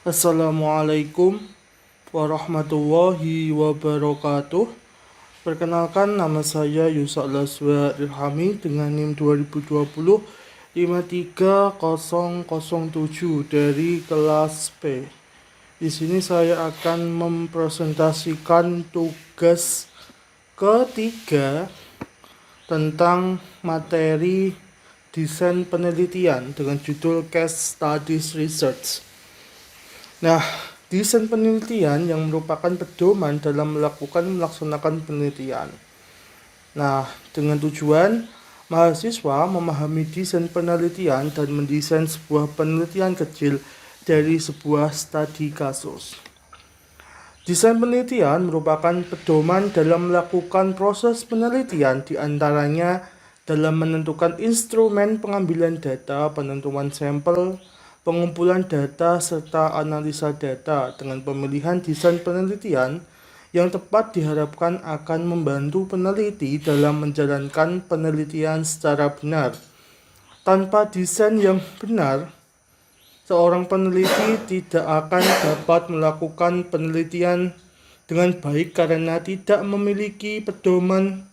Assalamualaikum warahmatullahi wabarakatuh. Perkenalkan, nama saya Yusak Laswa Irhami dengan NIM 2020 53007 dari kelas P. Di sini saya akan mempresentasikan tugas ketiga tentang materi desain penelitian dengan judul Case Studies Research. Nah, desain penelitian yang merupakan pedoman dalam melaksanakan penelitian. Nah, dengan tujuan mahasiswa memahami desain penelitian dan mendesain sebuah penelitian kecil dari sebuah studi kasus. Desain penelitian merupakan pedoman dalam melakukan proses penelitian, di antaranya dalam menentukan instrumen pengambilan data, penentuan sampel, pengumpulan data, serta analisa data. Dengan pemilihan desain penelitian yang tepat diharapkan akan membantu peneliti dalam menjalankan penelitian secara benar. Tanpa desain yang benar, seorang peneliti tidak akan dapat melakukan penelitian dengan baik karena tidak memiliki pedoman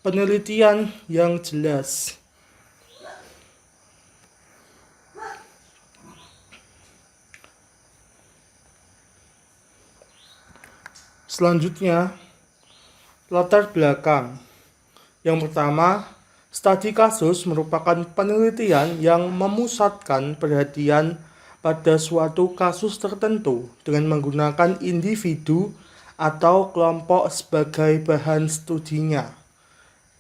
penelitian yang jelas. Selanjutnya, latar belakang. Yang pertama, studi kasus merupakan penelitian yang memusatkan perhatian pada suatu kasus tertentu dengan menggunakan individu atau kelompok sebagai bahan studinya.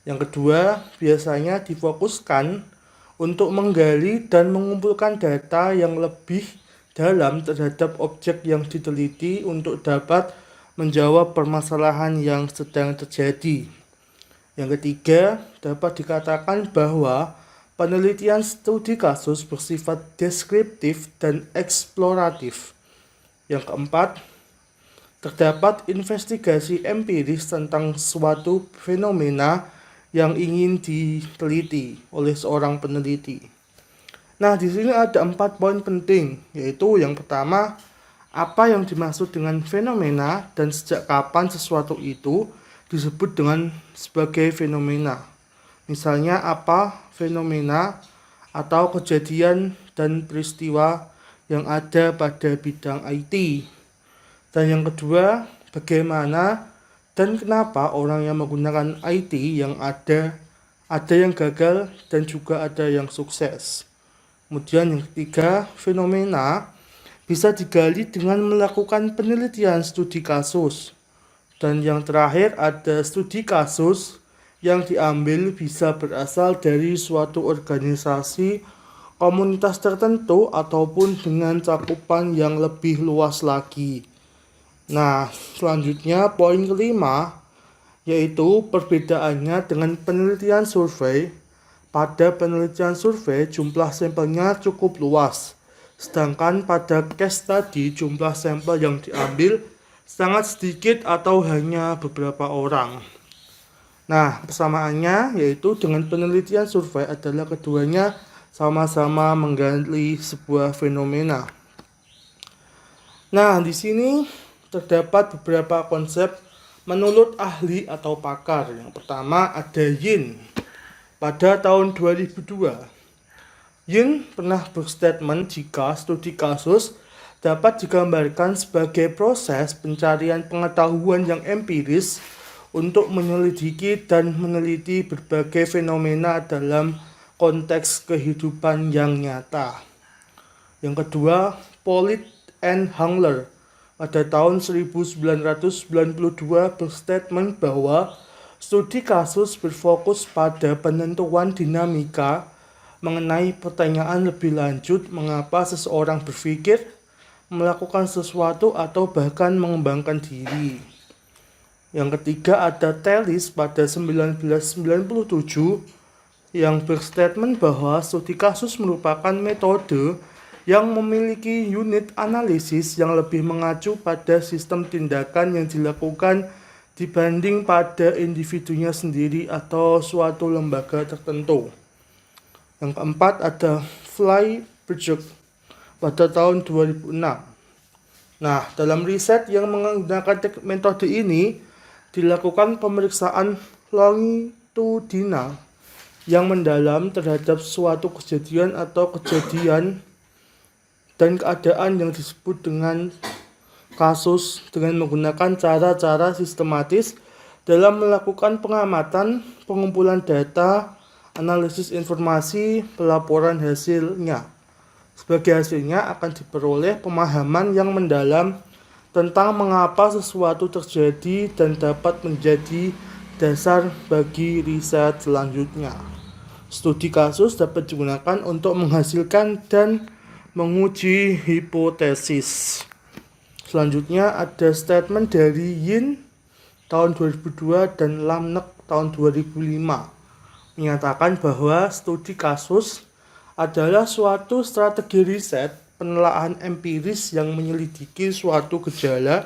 Yang kedua, biasanya difokuskan untuk menggali dan mengumpulkan data yang lebih dalam terhadap objek yang diteliti untuk dapat menjawab permasalahan yang sedang terjadi. Yang ketiga, dapat dikatakan bahwa penelitian studi kasus bersifat deskriptif dan eksploratif. Yang keempat, terdapat investigasi empiris tentang suatu fenomena yang ingin diteliti oleh seorang peneliti. Nah, di sini ada 4 poin penting, yaitu yang pertama, apa yang dimaksud dengan fenomena dan sejak kapan sesuatu itu disebut dengan sebagai fenomena. Misalnya apa fenomena atau kejadian dan peristiwa yang ada pada bidang IT. Dan yang kedua, bagaimana dan kenapa orang yang menggunakan IT yang ada yang gagal dan juga ada yang sukses. Kemudian yang ketiga, fenomena bisa digali dengan melakukan penelitian studi kasus. Dan yang terakhir, ada studi kasus yang diambil bisa berasal dari suatu organisasi, komunitas tertentu, ataupun dengan cakupan yang lebih luas lagi. Nah, selanjutnya poin kelima, yaitu perbedaannya dengan penelitian survei. Pada penelitian survei, jumlah sampelnya cukup luas. Sedangkan pada case study, jumlah sampel yang diambil sangat sedikit atau hanya beberapa orang. Nah, persamaannya yaitu dengan penelitian survei adalah keduanya sama-sama menggali sebuah fenomena. Nah, di sini terdapat beberapa konsep menurut ahli atau pakar. Yang pertama ada Yin. Pada tahun 2002, Yin pernah berstatement jika studi kasus dapat digambarkan sebagai proses pencarian pengetahuan yang empiris untuk menyelidiki dan meneliti berbagai fenomena dalam konteks kehidupan yang nyata. Yang kedua, Pollitt and Hangler pada tahun 1992 berstatement bahwa studi kasus berfokus pada penentuan dinamika mengenai pertanyaan lebih lanjut mengapa seseorang berpikir, melakukan sesuatu, atau bahkan mengembangkan diri. Yang ketiga ada Tellis pada 1997 yang berstatement bahwa studi kasus merupakan metode yang memiliki unit analisis yang lebih mengacu pada sistem tindakan yang dilakukan dibanding pada individunya sendiri atau suatu lembaga tertentu. Yang keempat ada Flieberg pada tahun 2006 Nah, dalam riset yang menggunakan metode ini dilakukan pemeriksaan longitudinal yang mendalam terhadap suatu kejadian atau kejadian dan keadaan yang disebut dengan kasus dengan menggunakan cara-cara sistematis dalam melakukan pengamatan, pengumpulan data, analisis informasi, pelaporan hasilnya. Sebagai hasilnya akan diperoleh pemahaman yang mendalam tentang mengapa sesuatu terjadi dan dapat menjadi dasar bagi riset selanjutnya. Studi kasus dapat digunakan untuk menghasilkan dan menguji hipotesis. Selanjutnya ada statement dari Yin tahun 2002 dan Lamnek tahun 2005 menyatakan bahwa studi kasus adalah suatu strategi riset penelaahan empiris yang menyelidiki suatu gejala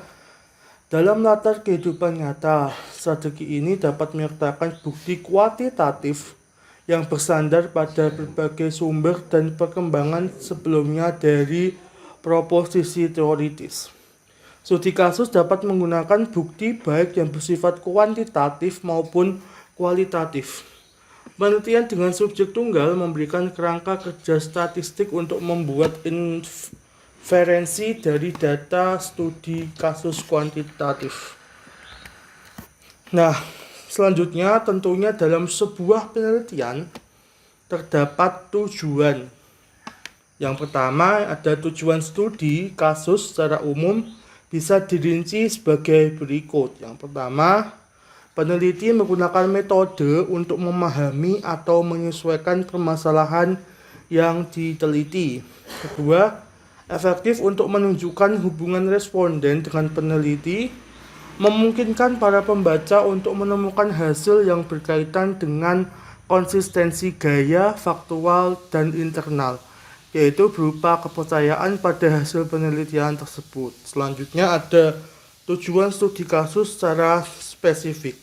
dalam latar kehidupan nyata. Strategi ini dapat menyertakan bukti kuantitatif yang bersandar pada berbagai sumber dan perkembangan sebelumnya dari proposisi teoritis. Studi kasus dapat menggunakan bukti baik yang bersifat kuantitatif maupun kualitatif. Penelitian dengan subjek tunggal memberikan kerangka kerja statistik untuk membuat inferensi dari data studi kasus kuantitatif. Nah, selanjutnya tentunya dalam sebuah penelitian terdapat tujuan. Yang pertama ada tujuan studi kasus secara umum bisa dirinci sebagai berikut. Yang pertama, peneliti menggunakan metode untuk memahami atau menyesuaikan permasalahan yang diteliti. Kedua, efektif untuk menunjukkan hubungan responden dengan peneliti, memungkinkan para pembaca untuk menemukan hasil yang berkaitan dengan konsistensi gaya, faktual, dan internal, yaitu berupa kepercayaan pada hasil penelitian tersebut. Selanjutnya ada tujuan studi kasus secara spesifik.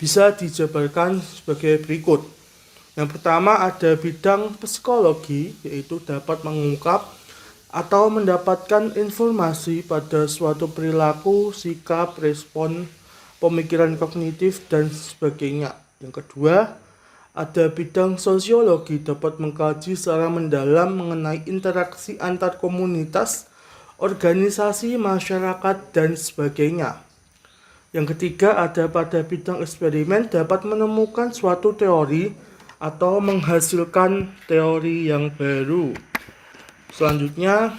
Bisa dijabarkan sebagai berikut. Yang pertama ada bidang psikologi, yaitu dapat mengungkap atau mendapatkan informasi pada suatu perilaku, sikap, respon, pemikiran kognitif, dan sebagainya. Yang kedua, ada bidang sosiologi dapat mengkaji secara mendalam mengenai interaksi antar komunitas, organisasi, masyarakat, dan sebagainya. Yang ketiga ada pada bidang eksperimen dapat menemukan suatu teori atau menghasilkan teori yang baru. Selanjutnya,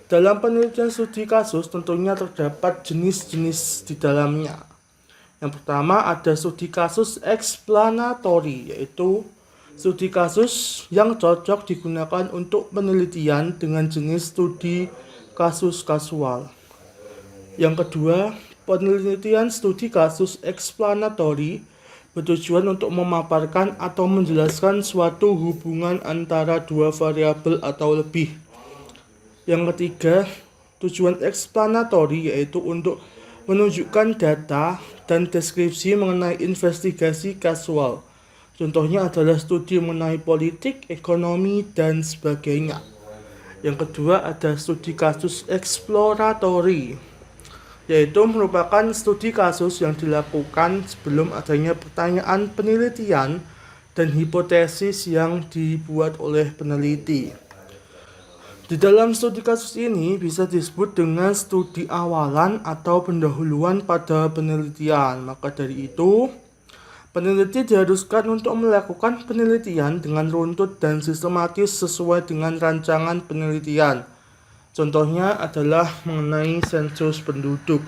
dalam penelitian studi kasus tentunya terdapat jenis-jenis di dalamnya. Yang pertama ada studi kasus explanatory, yaitu studi kasus yang cocok digunakan untuk penelitian dengan jenis studi kasus kasual. Yang kedua, penelitian studi kasus explanatory bertujuan untuk memaparkan atau menjelaskan suatu hubungan antara dua variabel atau lebih. Yang ketiga, tujuan explanatory yaitu untuk menunjukkan data dan deskripsi mengenai investigasi kasual. Contohnya adalah studi mengenai politik, ekonomi, dan sebagainya. Yang kedua ada studi kasus exploratory, yaitu merupakan studi kasus yang dilakukan sebelum adanya pertanyaan penelitian dan hipotesis yang dibuat oleh peneliti. Di dalam studi kasus ini bisa disebut dengan studi awalan atau pendahuluan pada penelitian. Maka dari itu, peneliti diharuskan untuk melakukan penelitian dengan runtut dan sistematis sesuai dengan rancangan penelitian. Contohnya adalah mengenai sensus penduduk.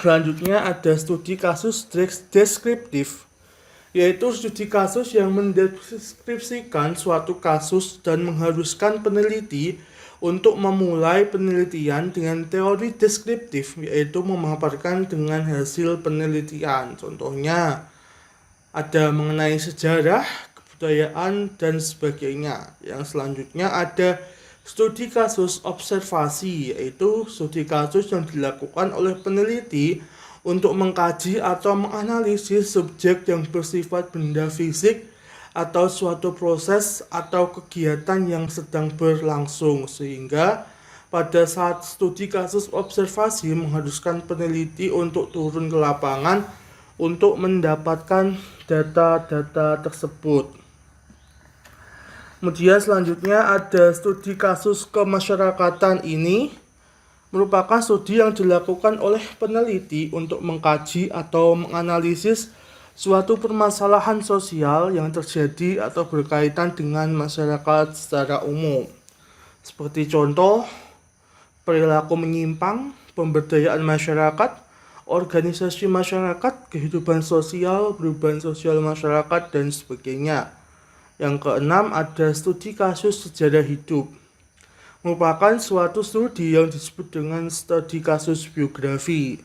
Selanjutnya ada studi kasus deskriptif, yaitu studi kasus yang mendeskripsikan suatu kasus dan mengharuskan peneliti untuk memulai penelitian dengan teori deskriptif, yaitu memaparkan dengan hasil penelitian. Contohnya ada mengenai sejarah, kebudayaan, dan sebagainya. Yang selanjutnya ada studi kasus observasi, yaitu studi kasus yang dilakukan oleh peneliti untuk mengkaji atau menganalisis subjek yang bersifat benda fisik atau suatu proses atau kegiatan yang sedang berlangsung, sehingga pada saat studi kasus observasi mengharuskan peneliti untuk turun ke lapangan untuk mendapatkan data-data tersebut. Kemudian selanjutnya ada studi kasus kemasyarakatan. Ini merupakan studi yang dilakukan oleh peneliti untuk mengkaji atau menganalisis suatu permasalahan sosial yang terjadi atau berkaitan dengan masyarakat secara umum. Seperti contoh, perilaku menyimpang, pemberdayaan masyarakat, organisasi masyarakat, kehidupan sosial, perubahan sosial masyarakat, dan sebagainya. Yang keenam ada studi kasus sejarah hidup. Merupakan suatu studi yang disebut dengan studi kasus biografi.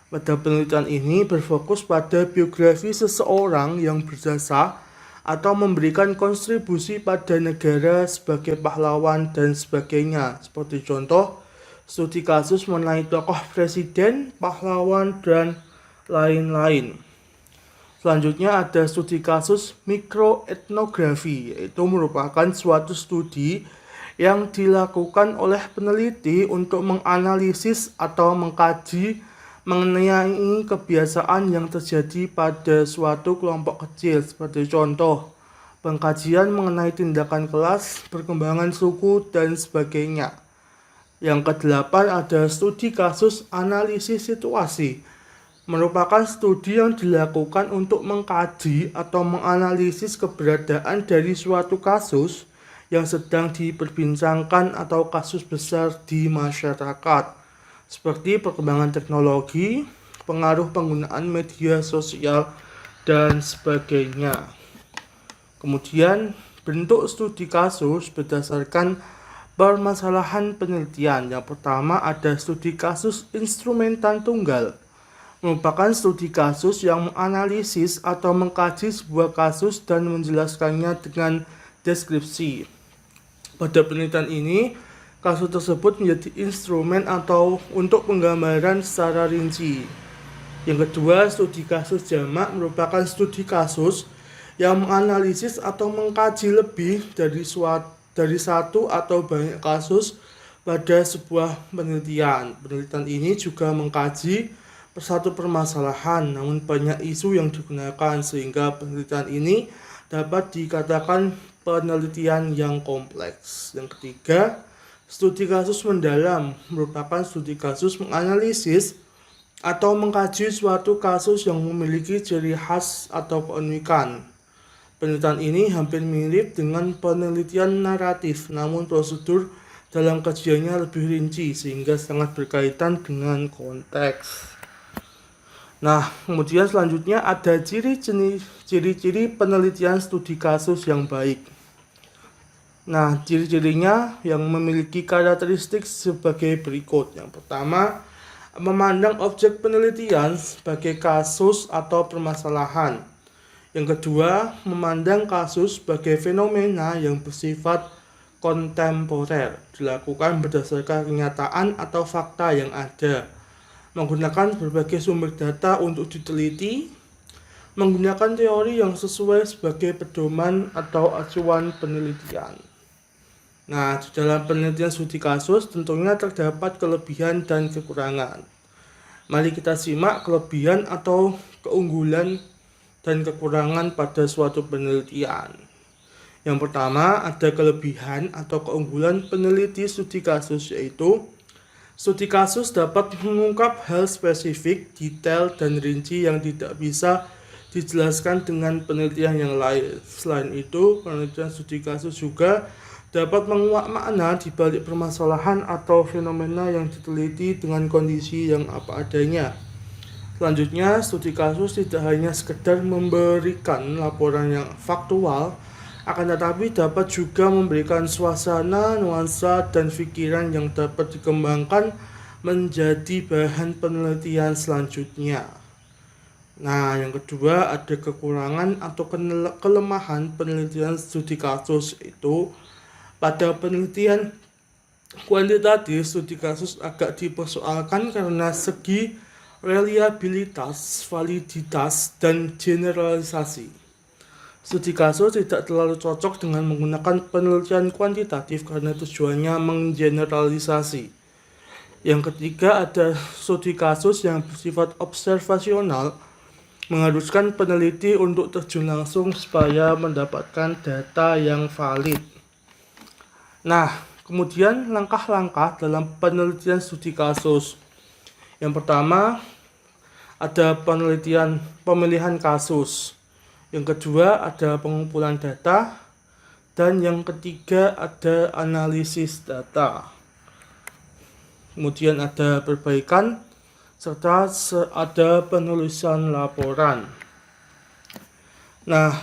Pada penelitian ini berfokus pada biografi seseorang yang berjasa atau memberikan kontribusi pada negara sebagai pahlawan dan sebagainya. Seperti contoh, studi kasus mengenai tokoh presiden, pahlawan, dan lain-lain. Selanjutnya ada studi kasus mikroetnografi, yaitu merupakan suatu studi yang dilakukan oleh peneliti untuk menganalisis atau mengkaji mengenai kebiasaan yang terjadi pada suatu kelompok kecil. Seperti contoh, pengkajian mengenai tindakan kelas, perkembangan suku, dan sebagainya. Yang kedelapan ada studi kasus analisis situasi. Merupakan studi yang dilakukan untuk mengkaji atau menganalisis keberadaan dari suatu kasus yang sedang diperbincangkan atau kasus besar di masyarakat, seperti perkembangan teknologi, pengaruh penggunaan media sosial, dan sebagainya. Kemudian, bentuk studi kasus berdasarkan permasalahan penelitian. Yang pertama ada studi kasus instrumentan tunggal. Merupakan studi kasus yang menganalisis atau mengkaji sebuah kasus dan menjelaskannya dengan deskripsi. Pada penelitian ini, kasus tersebut menjadi instrumen atau untuk penggambaran secara rinci. Yang kedua, studi kasus jamak merupakan studi kasus yang menganalisis atau mengkaji lebih dari satu atau banyak kasus pada sebuah penelitian. Penelitian ini juga mengkaji satu permasalahan, namun banyak isu yang digunakan sehingga penelitian ini dapat dikatakan penelitian yang kompleks. Yang ketiga, studi kasus mendalam merupakan studi kasus menganalisis atau mengkaji suatu kasus yang memiliki ciri khas atau keunikan. Penelitian ini hampir mirip dengan penelitian naratif, namun prosedur dalam kajiannya lebih rinci sehingga sangat berkaitan dengan konteks. Nah, kemudian selanjutnya ada ciri-ciri penelitian studi kasus yang baik. Nah, ciri-cirinya yang memiliki karakteristik sebagai berikut. Yang pertama, memandang objek penelitian sebagai kasus atau permasalahan. Yang kedua, memandang kasus sebagai fenomena yang bersifat kontemporer, dilakukan berdasarkan kenyataan atau fakta yang ada, menggunakan berbagai sumber data untuk diteliti, menggunakan teori yang sesuai sebagai pedoman atau acuan penelitian. Nah, di dalam penelitian studi kasus tentunya terdapat kelebihan dan kekurangan. Mari kita simak kelebihan atau keunggulan dan kekurangan pada suatu penelitian. Yang pertama, ada kelebihan atau keunggulan peneliti studi kasus, yaitu studi kasus dapat mengungkap hal spesifik, detail, dan rinci yang tidak bisa dijelaskan dengan penelitian yang lain. Selain itu, penelitian studi kasus juga dapat menguak makna di balik permasalahan atau fenomena yang diteliti dengan kondisi yang apa adanya. Selanjutnya, studi kasus tidak hanya sekedar memberikan laporan yang faktual, akan tetapi dapat juga memberikan suasana, nuansa, dan pikiran yang dapat dikembangkan menjadi bahan penelitian selanjutnya. Nah, yang kedua ada kekurangan atau kelemahan penelitian studi kasus, itu pada penelitian kuantitatif studi kasus agak dipersoalkan karena segi reliabilitas, validitas, dan generalisasi. Studi kasus tidak terlalu cocok dengan menggunakan penelitian kuantitatif karena tujuannya menggeneralisasi. Yang ketiga, ada studi kasus yang bersifat observasional, mengharuskan peneliti untuk terjun langsung supaya mendapatkan data yang valid. Nah, kemudian langkah-langkah dalam penelitian studi kasus. Yang pertama, ada pemilihan kasus. Yang kedua, ada pengumpulan data. Dan yang ketiga, ada analisis data. Kemudian ada perbaikan, serta ada penulisan laporan. Nah,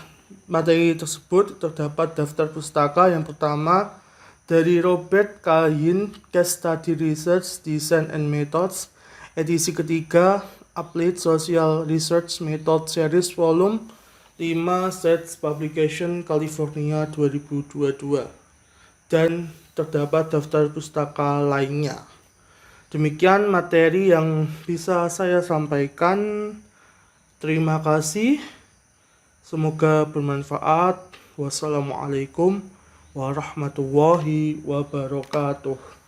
materi tersebut terdapat daftar pustaka. Yang pertama, dari Robert Calhoun, Case Study Research, Design and Methods, edisi ketiga, Applied Social Research Method Series Volume 5, Sets Publication, California 2022. Dan terdapat daftar pustaka lainnya. Demikian materi yang bisa saya sampaikan. Terima kasih. Semoga bermanfaat. Wassalamualaikum warahmatullahi wabarakatuh.